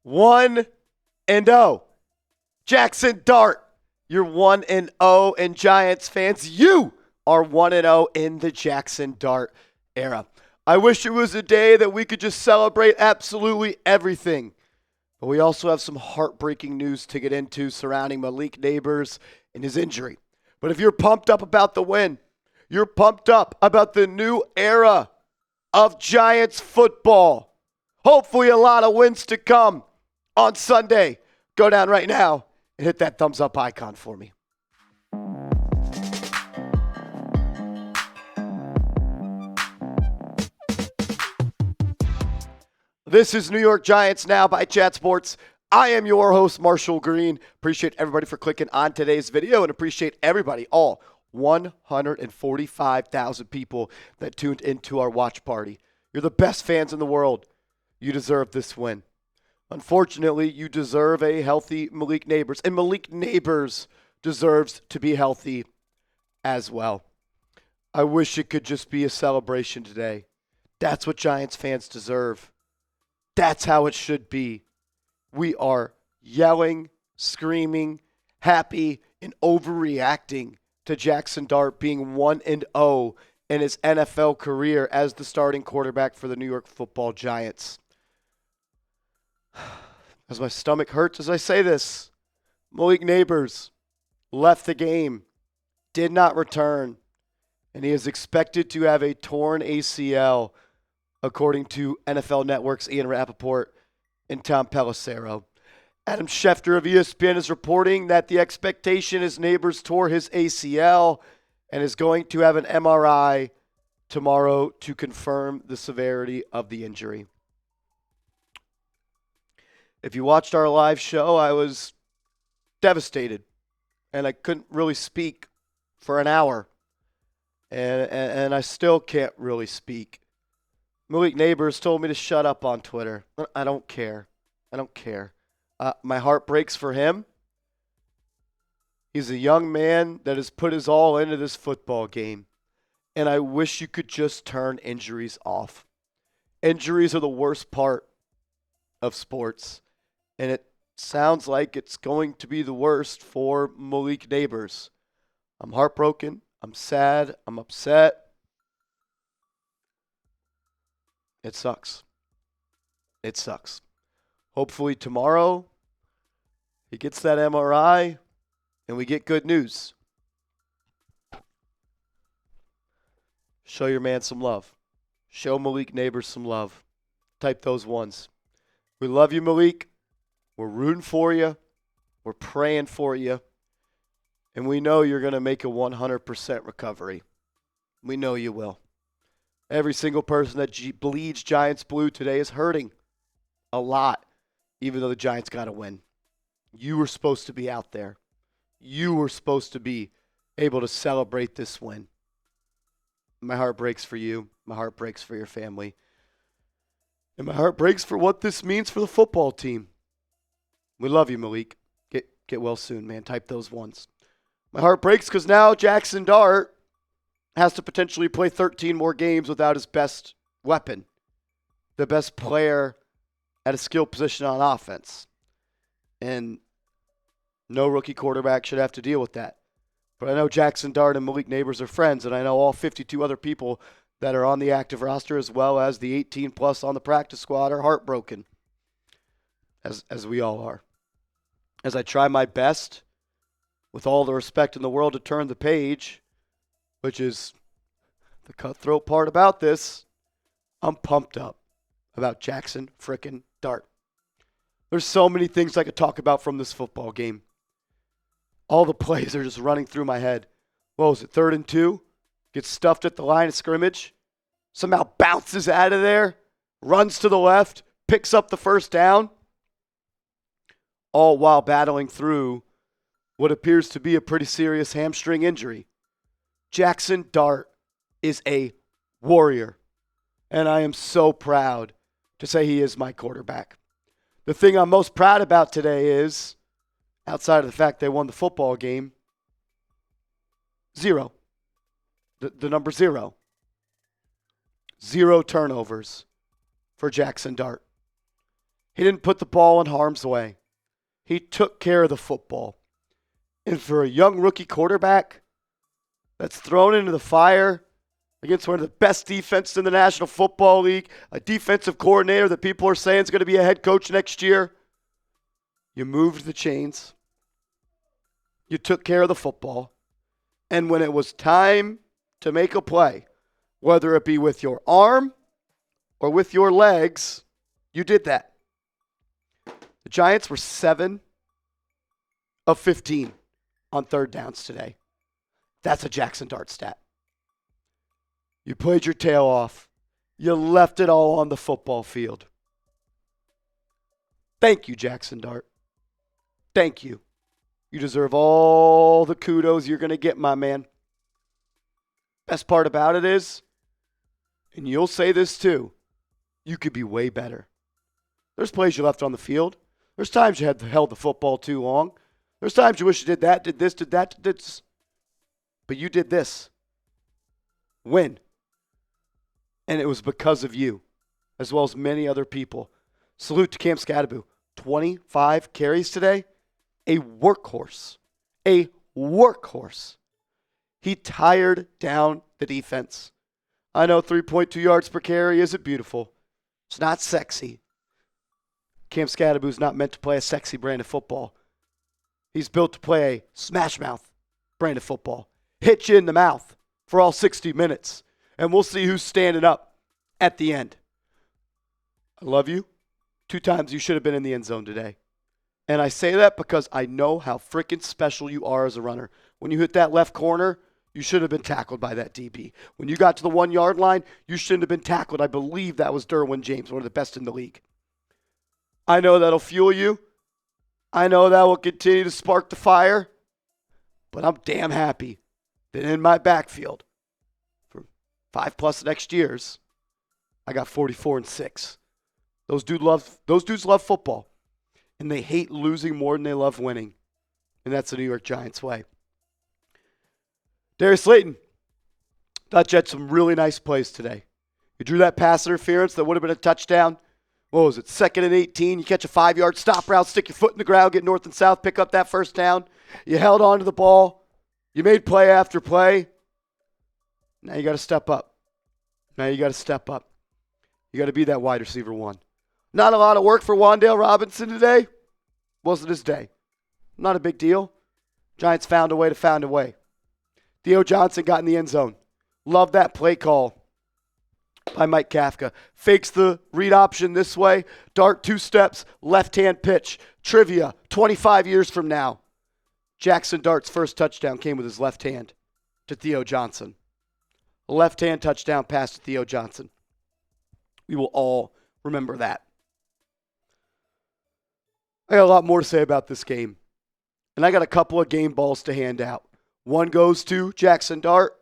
1-0. Jaxson Dart, you're 1-0, and Giants fans, you are 1-0 in the Jaxson Dart era. I wish it was a day that we could just celebrate absolutely everything. But we also have some heartbreaking news to get into surrounding Malik Nabers and his injury. But if you're pumped up about the win, you're pumped up about the new era of Giants football. Hopefully a lot of wins to come on Sunday. Go down right now and hit that thumbs up icon for me. This is New York Giants Now by Chat Sports. I am your host, Marshall Green. Appreciate everybody for clicking on today's video and appreciate everybody, all 145,000 people that tuned into our watch party. You're the best fans in the world. You deserve this win. Unfortunately, you deserve a healthy Malik Nabers, and Malik Nabers deserves to be healthy as well. I wish it could just be a celebration today. That's what Giants fans deserve. That's how it should be. We are yelling, screaming, happy, and overreacting to Jaxson Dart being 1-0 in his NFL career as the starting quarterback for the New York Football Giants. As my stomach hurts as I say this, Malik Nabers left the game, did not return, and he is expected to have a torn ACL, according to NFL Network's Ian Rappaport and Tom Pelissero. Adam Schefter of ESPN is reporting that the expectation is Nabers tore his ACL and is going to have an MRI tomorrow to confirm the severity of the injury. If you watched our live show, I was devastated, and I couldn't really speak for an hour, and I still can't really speak. Malik Nabers told me to shut up on Twitter. I don't care. My heart breaks for him. He's a young man that has put his all into this football game, and I wish you could just turn injuries off. Injuries are the worst part of sports, and it sounds like it's going to be the worst for Malik Nabers. I'm heartbroken. I'm sad. I'm upset. It sucks. Hopefully tomorrow he gets that MRI and we get good news. Show your man some love. Show Malik Nabers some love. Type those ones. We love you, Malik. We're rooting for you. We're praying for you. And we know you're going to make a 100% recovery. We know you will. Every single person that bleeds Giants blue today is hurting a lot, even though the Giants got to win. You were supposed to be out there. You were supposed to be able to celebrate this win. My heart breaks for you. My heart breaks for your family. And my heart breaks for what this means for the football team. We love you, Malik. Get well soon, man. Type those ones. My heart breaks because now Jaxson Dart has to potentially play 13 more games without his best weapon, the best player at a skill position on offense. And no rookie quarterback should have to deal with that. But I know Jaxson Dart and Malik Nabers are friends, and I know all 52 other people that are on the active roster as well as the 18-plus on the practice squad are heartbroken, as we all are. As I try my best, with all the respect in the world, to turn the page, which is the cutthroat part about this, I'm pumped up about Jaxson frickin' Dart. There's so many things I could talk about from this football game. All the plays are just running through my head. What was it, 3rd and 2? Gets stuffed at the line of scrimmage. Somehow bounces out of there, runs to the left, picks up the first down, all while battling through what appears to be a pretty serious hamstring injury. Jaxson Dart is a warrior, and I am so proud to say he is my quarterback. The thing I'm most proud about today is, outside of the fact they won the football game, 0. The number 0. 0 turnovers for Jaxson Dart. He didn't put the ball in harm's way. He took care of the football. And for a young rookie quarterback that's thrown into the fire against one of the best defenses in the National Football League, a defensive coordinator that people are saying is going to be a head coach next year, you moved the chains. You took care of the football. And when it was time to make a play, whether it be with your arm or with your legs, you did that. The Giants were 7 of 15 on third downs today. That's a Jaxson Dart stat. You played your tail off. You left it all on the football field. Thank you, Jaxson Dart. Thank you. You deserve all the kudos you're going to get, my man. Best part about it is, and you'll say this too, you could be way better. There's plays you left on the field. There's times you held the football too long. There's times you wish you did that, did this, did that, did this. But you did this. Win. And it was because of you, as well as many other people. Salute to Cam Scadaboo. 25 carries today. A workhorse. A workhorse. He tired down the defense. I know 3.2 yards per carry isn't beautiful. It's not sexy. Cam Scadaboo's not meant to play a sexy brand of football. He's built to play a smash mouth brand of football. Hit you in the mouth for all 60 minutes. And we'll see who's standing up at the end. I love you. 2 times you should have been in the end zone today. And I say that because I know how freaking special you are as a runner. When you hit that left corner, you should have been tackled by that DB. When you got to the 1 yard line, you shouldn't have been tackled. I believe that was Derwin James, one of the best in the league. I know that'll fuel you. I know that will continue to spark the fire. But I'm damn happy that in my backfield for 5+ next years, I got 44 and 6. Those dudes love football. And they hate losing more than they love winning. And that's the New York Giants way. Darius Slayton, thought you had some really nice plays today. You drew that pass interference that would have been a touchdown. What was it, 2nd and 18? You catch a 5-yard stop route, stick your foot in the ground, get north and south, pick up that first down. You held on to the ball. You made play after play. Now you got to step up. You got to be that wide receiver one. Not a lot of work for Wan'Dale Robinson today. Wasn't his day. Not a big deal. Giants found a way. Theo Johnson got in the end zone. Love that play call by Mike Kafka. Fakes the read option this way. Dart 2 steps, left-hand pitch. Trivia, 25 years from now. Jaxson Dart's first touchdown came with his left hand to Theo Johnson. A left-hand touchdown pass to Theo Johnson. We will all remember that. I got a lot more to say about this game. And I got a couple of game balls to hand out. One goes to Jaxson Dart.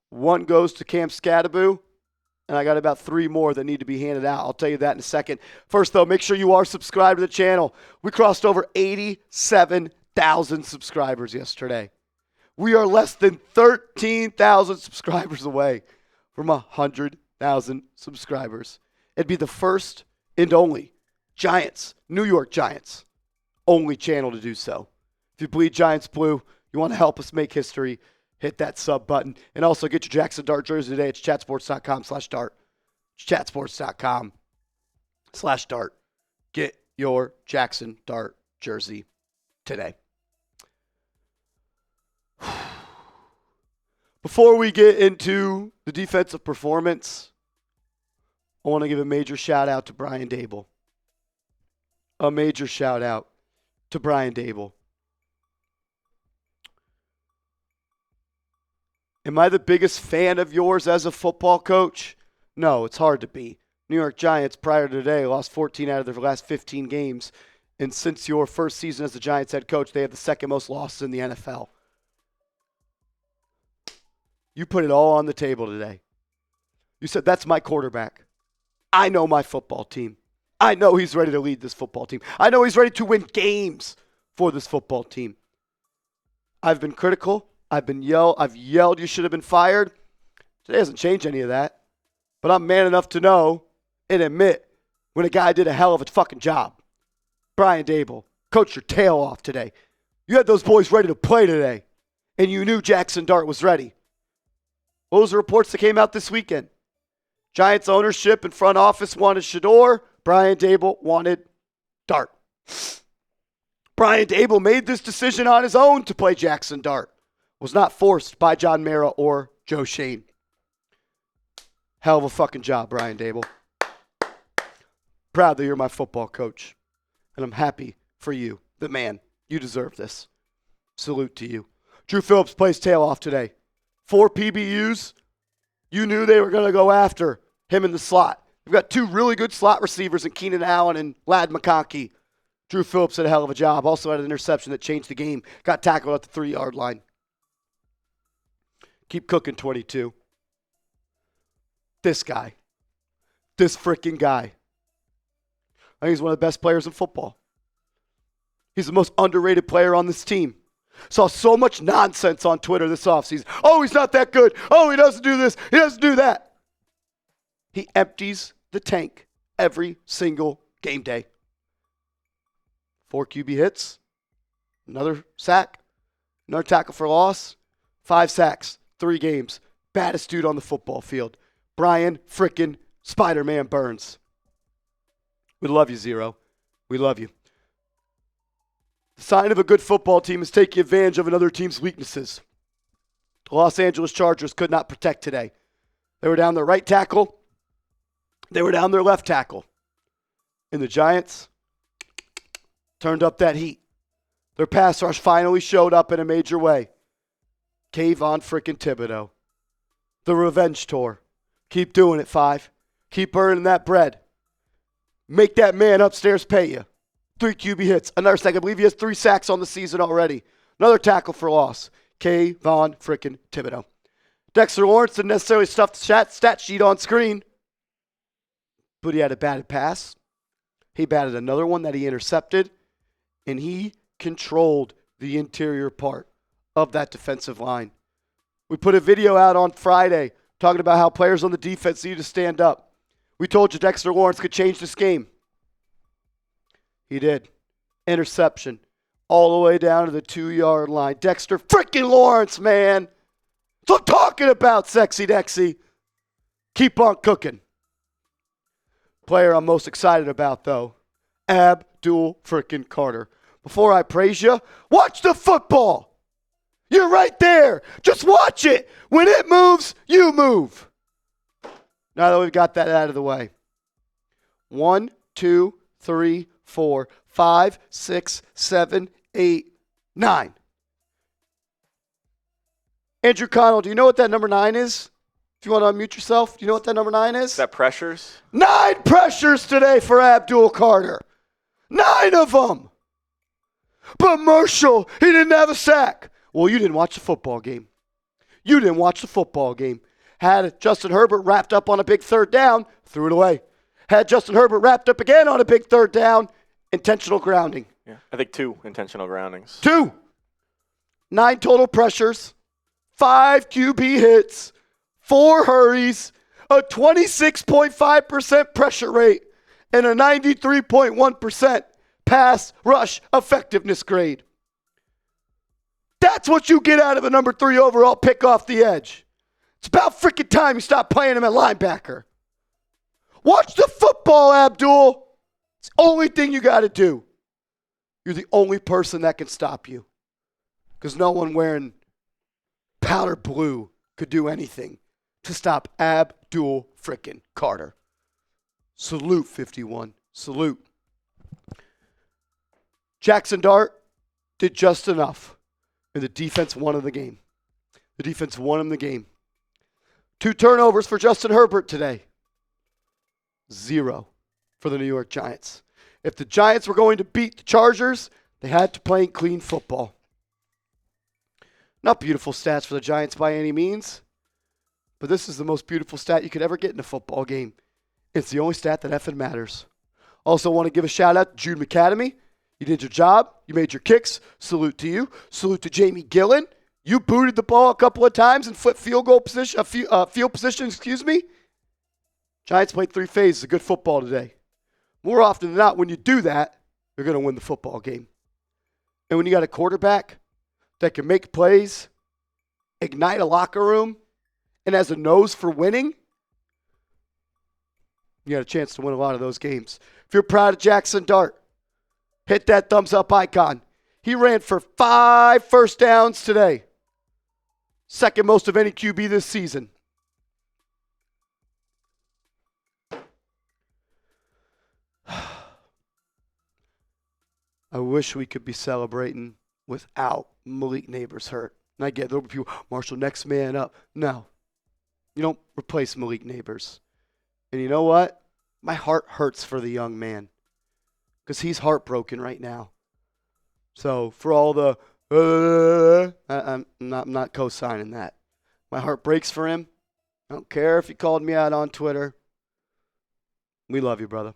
One goes to Cam Scadaboo. And I got about 3 more that need to be handed out. I'll tell you that in a second. First, though, make sure you are subscribed to the channel. We crossed over 87,000 subscribers yesterday. We are less than 13,000 subscribers away from 100,000 subscribers. It'd be the first and only Giants, New York Giants, only channel to do so. If you bleed Giants blue, you want to help us make history, hit that sub button. And also get your Jaxson Dart jersey today. It's chatsports.com/dart. It's chatsports.com/dart. Get your Jaxson Dart jersey today. Before we get into the defensive performance, I want to give a major shout out to Brian Daboll. A major shout out to Brian Daboll. Am I the biggest fan of yours as a football coach? No, it's hard to be. New York Giants, prior to today, lost 14 out of their last 15 games. And since your first season as the Giants head coach, they have the second most losses in the NFL. You put it all on the table today. You said, that's my quarterback. I know my football team. I know he's ready to lead this football team. I know he's ready to win games for this football team. I've been critical. I've yelled you should have been fired. Today doesn't change any of that. But I'm man enough to know and admit when a guy did a hell of a fucking job. Brian Daboll coached your tail off today. You had those boys ready to play today, and you knew Jaxson Dart was ready. What was the reports that came out this weekend? Giants ownership and front office wanted Shador. Brian Daboll wanted Dart. Brian Daboll made this decision on his own to play Jaxson Dart. Was not forced by John Mara or Joe Shane. Hell of a fucking job, Brian Daboll. Proud that you're my football coach. And I'm happy for you, the man. You deserve this. Salute to you. Drew Phillips plays tail off today. 4 PBUs. You knew they were going to go after him in the slot. We've got 2 really good slot receivers in Keenan Allen and Ladd McConkey. Drew Phillips did a hell of a job. Also had an interception that changed the game. Got tackled at the 3-yard line. Keep cooking, 22. This guy. This freaking guy. I think he's one of the best players in football. He's the most underrated player on this team. Saw so much nonsense on Twitter this offseason. Oh, he's not that good. Oh, he doesn't do this. He doesn't do that. He empties the tank every single game day. 4 QB hits, another sack, another tackle for loss, 5 sacks, 3 games. Baddest dude on the football field. Brian frickin' Spider-Man Burns. We love you, Zero. We love you. The sign of a good football team is taking advantage of another team's weaknesses. The Los Angeles Chargers could not protect today. They were down their right tackle. They were down their left tackle. And the Giants turned up that heat. Their pass rush finally showed up in a major way. Kayvon frickin' Thibodeau. The revenge tour. Keep doing it, 5. Keep earning that bread. Make that man upstairs pay you. 3 QB hits. Another sack. I believe he has 3 sacks on the season already. Another tackle for loss. Kayvon frickin' Thibodeau. Dexter Lawrence didn't necessarily stuff the stat sheet on screen, but he had a batted pass. He batted another one that he intercepted, and he controlled the interior part of that defensive line. We put a video out on Friday talking about how players on the defense need to stand up. We told you Dexter Lawrence could change this game. He did. Interception. All the way down to the 2-yard line. Dexter freaking Lawrence, man. That's what I'm talking about, sexy Dexy. Keep on cooking. Player I'm most excited about, though, Abdul freaking Carter. Before I praise you, watch the football. You're right there. Just watch it. When it moves, you move. Now that we've got that out of the way. 1, 2, 3, 4, 5, 6, 7, 8, 9. Andrew Connell, do you know what that number 9 is? If you want to unmute yourself, do you know what that number 9 is? Is that pressures? 9 pressures today for Abdul Carter. 9 of them. But Marshall, he didn't have a sack. Well, you didn't watch the football game. You didn't watch the football game. Had Justin Herbert wrapped up on a big 3rd down, threw it away. Had Justin Herbert wrapped up again on a big 3rd down, intentional grounding. Yeah, I think 2 intentional groundings. 2. 9 total pressures, 5 QB hits, 4 hurries, a 26.5% pressure rate, and a 93.1% pass rush effectiveness grade. That's what you get out of a number 3 overall pick off the edge. It's about freaking time you stop playing him at linebacker. Watch the football, Abdul. It's the only thing you got to do. You're the only person that can stop you. Because no one wearing powder blue could do anything to stop Abdul frickin' Carter. Salute, 51. Salute. Jaxson Dart did just enough. And the defense won him the game. The defense won him the game. 2 turnovers for Justin Herbert today. 0 for the New York Giants. If the Giants were going to beat the Chargers, they had to play clean football. Not beautiful stats for the Giants by any means, but this is the most beautiful stat you could ever get in a football game. It's the only stat that effing matters. Also want to give a shout out to Jude McAdamy. You did your job. You made your kicks. Salute to you. Salute to Jamie Gillen. You booted the ball a couple of times and flipped field position, Giants played 3 phases of good football today. More often than not, when you do that, they're going to win the football game. And when you got a quarterback that can make plays, ignite a locker room, and has a nose for winning, you got a chance to win a lot of those games. If you're proud of Jaxson Dart, hit that thumbs up icon. He ran for 5 first downs today. Second most of any QB this season. I wish we could be celebrating without Malik Nabers hurt. And I get there'll be people, Marshall, next man up. No. You don't replace Malik Nabers. And you know what? My heart hurts for the young man because he's heartbroken right now. So for all the, I'm not co-signing that. My heart breaks for him. I don't care if he called me out on Twitter. We love you, brother.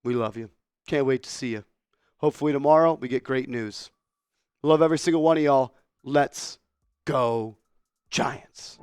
We love you. Can't wait to see you. Hopefully tomorrow we get great news. Love every single one of y'all. Let's go Giants.